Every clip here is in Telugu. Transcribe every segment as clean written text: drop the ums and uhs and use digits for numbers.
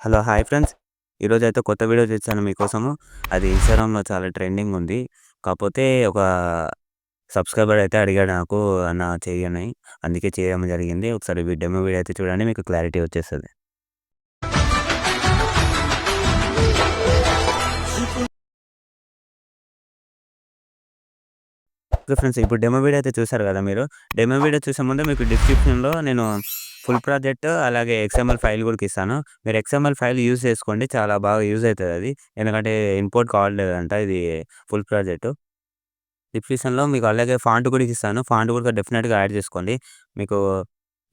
హలో! Hi friends. ఈరోజైతే కొత్త వీడియో తెచ్చాను మీకోసము. అది ఇన్‌స్టాగ్రామ్‌లో చాలా ట్రెండింగ్ ఉంది. కాపోతే ఒక సబ్‌స్క్రైబర్ అయితే అడిగాడు నాకు అన్న చెయ్యని. అందుకే చేయడం జరిగింది. ఒకసారి డెమో వీడియో అయితే చూడండి మీకు క్లారిటీ వచ్చేస్తది. Okay friends. ఇప్పుడు డెమో వీడియో అయితే చూసారు కదా మీరు. డెమో వీడియో చూసే ముందు మీకు డిస్క్రిప్షన్‌లో నేను ఫుల్ ప్రాజెక్ట్ అలాగే ఎక్స్ఎంఎల్ ఫైల్ కూడా ఇస్తాను. మీరు ఎక్స్ఎంఎల్ ఫైల్ యూజ్ చేసుకోండి. చాలా బాగా యూజ్ అయితదది. ఎందుకంటే ఇంపోర్ట్ కావట్లేదంట ఇది ఫుల్ ప్రాజెక్ట్. డిస్క్రిప్షన్‌లో మీకు అలాగే ఫాంట్ కూడా ఇస్తాను. ఫాంట్ కూడా డెఫినిట్‌గా యాడ్ చేసుకోండి. మీకు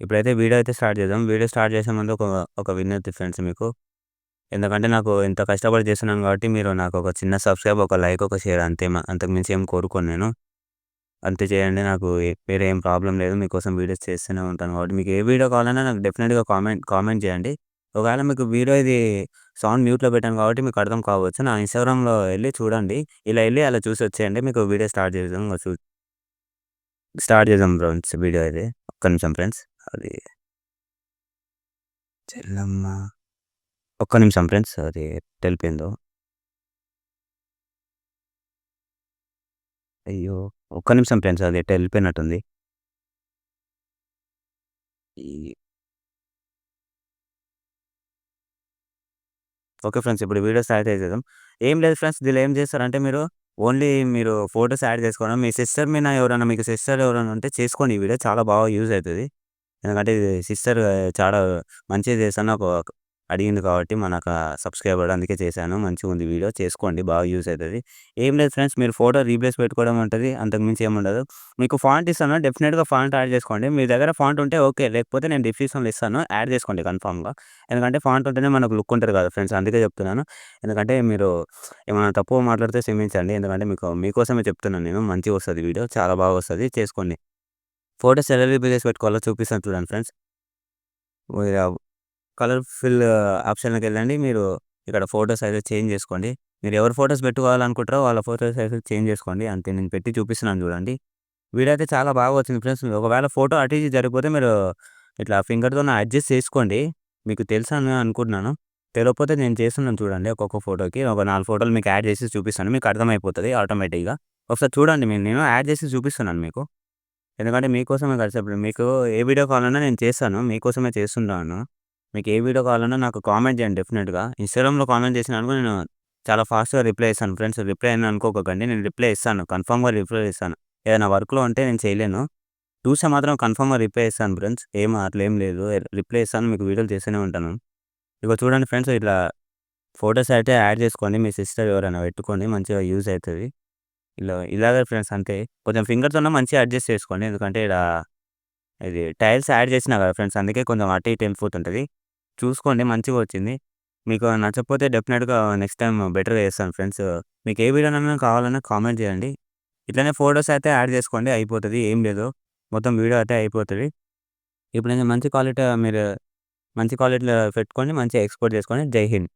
ఇప్పుడైతే వీడియో అయితే స్టార్ట్ చేద్దాం. వీడియో స్టార్ట్ చేసే ముందు ఒక విన్నతి ఫ్రెండ్స్ మీకు. ఎందుకంటే నాకు ఇంత కష్టపడి చేస్తున్నాను కాబట్టి మీరు నాకు ఒక చిన్న సబ్‌స్క్రైబ్, ఒక లైక్, ఒక షేర్ అంతే అంతకు మించి ఏం కోరుకోను నేను. అంతే చేయండి. నాకు వేరే ఏం ప్రాబ్లమ్ లేదు. మీకోసం వీడియోస్ చేస్తూనే ఉంటాను కాబట్టి మీకు ఏ వీడియో కావాలన్నా నాకు డెఫినిట్‌గా కామెంట్ చేయండి. ఒకవేళ మీకు వీడియో ఇది సౌండ్ మ్యూట్‌లో పెట్టాను కాబట్టి మీకు అర్థం కావచ్చు. నా ఇన్‌స్టాగ్రామ్‌లో ఎళ్లి చూడండి. ఇలా ఎళ్లి అలా చూసి వచ్చేయండి. మీకు వీడియో స్టార్ట్ చేద్దాం ఫ్రెండ్స్ వీడియో ఇది. ఒక్క నిమిషం ఫ్రెండ్స్. అది చెల్లమ్మ ఒక్క నిమిషం ఫ్రెండ్స్. అది ఎటెళ్ళిపోయిందో. అయ్యో! ఒక్క నిమిషం ఫ్రెండ్స్. అది ఎటో ఎళ్ళిపోయినట్టుంది. ఈ ఓకే ఫ్రెండ్స్. ఇప్పుడు వీడియో స్టార్ట్ చేసేద్దాం. ఏం లేదు ఫ్రెండ్స్. దీనిలో ఏం చేస్తారంటే మీరు ఫోటోస్ యాడ్ చేసుకోవడం. మీ సిస్టర్ మీద ఎవరైనా మీకు సిస్టర్ ఎవరైనా ఉంటే చేసుకోండి ఈ వీడియో. చాలా బాగా యూజ్ అయితది. ఎందుకంటే ఇది సిస్టర్ చాలా మంచిగా చేశాను నాకు అడిగింది కాబట్టి మనకు సబ్‌స్క్రైబర్ అందుకే చేశాను. మంచిగుంది వీడియో చేసుకోండి బాగా యూజ్ అయితది. ఏం లేదు ఫ్రెండ్స్ మీరు ఫోటో రీప్లేస్ పెట్టుకోవడం ఉంటది. అంతకు మించి ఏముండదు. మీకు ఫాంట్ ఇస్తాను డెఫినిట్‌గా ఫాంట్ యాడ్ చేసుకోండి. మీ దగ్గర ఫాంట్ ఉంటే ఓకే. లేకపోతే నేను డిస్క్రిప్షన్‌లో ఇస్తాను. యాడ్ చేసుకోండి కన్ఫర్మ్‌గా. ఎందుకంటే ఫాంట్ ఉంటేనే మనకు లుక్ ఉంటది కదా ఫ్రెండ్స్. అందుకే చెప్తున్నాను. ఎందుకంటే మీరు ఏమైనా తప్పుగా మాట్లాడితే క్షమించండి. ఎందుకంటే మీకోసమే చెప్తున్నాను నేను. మంచిగొస్తది వీడియో. చాలా బాగా వస్తది. చేసుకోండి. ఫోటోస్ ఎలా రీప్లేస్ పెట్టుకోవాలో చూపిస్తాను చూడండి ఫ్రెండ్స్. మీరు కలర్ ఫిల్ ఆప్షన్‌లోకెళ్ళండి. మీరు ఇక్కడ ఫోటో సైజ్ చేంజ్ చేసుకోండి. మీరు ఎవరి ఫోటోస్ పెట్టుకోవాలనుకుంటారో వాళ్ళ ఫోటో సైజ్ చేంజ్ చేసుకోండి. అంతే నేను పెట్టి చూపిస్తున్నాను చూడండి. వీడియో అయితే చాలా బాగా వచ్చింది ఫ్రెండ్స్. ఒకవేళ ఫోటో అటు ఇటు జరిగిపోతే మీరు ఇట్లా ఫింగర్‌తోని అడ్జస్ట్ చేసుకోండి. మీకు తెలుసని అనుకుంటున్నాను. తెలవకపోతే నేను చేస్తున్నాను చూడండి. ఒక్కొక్క ఫోటోకి ఒక 4 ఫోటోలు మీకు యాడ్ చేసి చూపిస్తాను. మీకు అర్థమైపోతది ఆటోమేటిక్‌గా. ఒకసారి చూడండి నేను యాడ్ చేసి చూపిస్తున్నాను మీకు. ఎందుకంటే మీకోసమే కలిసి మీకు ఏ వీడియో కావాలన్నా నేను చేస్తాను. మీకోసమే చేస్తున్నాను. మీకు ఏ వీడియో కావాలన్నా నాకు కామెంట్ చేయండి డెఫినిట్‌గా. ఇన్‌స్టాగ్రామ్‌లో కామెంట్ చేసినారనుకో నేను చాలా ఫాస్ట్‌గా రిప్లై ఇస్తాను ఫ్రెండ్స్. రిప్లై అని అనుకోకండి. నేను రిప్లై ఇస్తాను. కన్ఫర్మ్‌గా రిప్లై ఇస్తాను. ఏదైనా వర్క్‌లో ఉంటే నేను చేయలేను. చూస్తే మాత్రం కన్ఫర్మ్‌గా రిప్లై ఇస్తాను ఫ్రెండ్స్. అట్లేం లేదు. రిప్లై ఇస్తాను. మీకు వీడియోలు చేస్తూనే ఉంటాను. ఇగో చూడండి ఫ్రెండ్స్ ఇట్లా ఫోటోస్ అయితే యాడ్ చేసుకోండి. మీ సిస్టర్ ఎవరైనా పెట్టుకోండి. మంచిగా యూజ్ అయితది. ఇలాగే ఫ్రెండ్స్ అంతే. కొంచెం ఫింగర్‌తోనే మంచిగా అడ్జస్ట్ చేసుకోండి. ఎందుకంటే ఇది టైల్స్ యాడ్ చేసినా కదా ఫ్రెండ్స్. అందుకే కొంచెం అటు ఇటు వెళ్ళిపోతుంటది. చూసుకోండి మంచిగా వచ్చింది. మీకు నచ్చకపోతే డెఫినిట్‌గా నెక్స్ట్ టైమ్ బెటర్‌గా చేస్తాను ఫ్రెండ్స్. మీకు ఏ వీడియోనైనా కావాలన్నా కామెంట్ చేయండి. ఇట్లనే ఫోటోస్ అయితే యాడ్ చేసుకోండి అయిపోతది. ఏం లేదు. మొత్తం వీడియో అయితే అయిపోతది. ఇప్పుడు నేను మంచి క్వాలిటీలో పెట్టుకొని మంచిగా ఎక్స్‌పోర్ట్ చేసుకోండి. జై హింద్.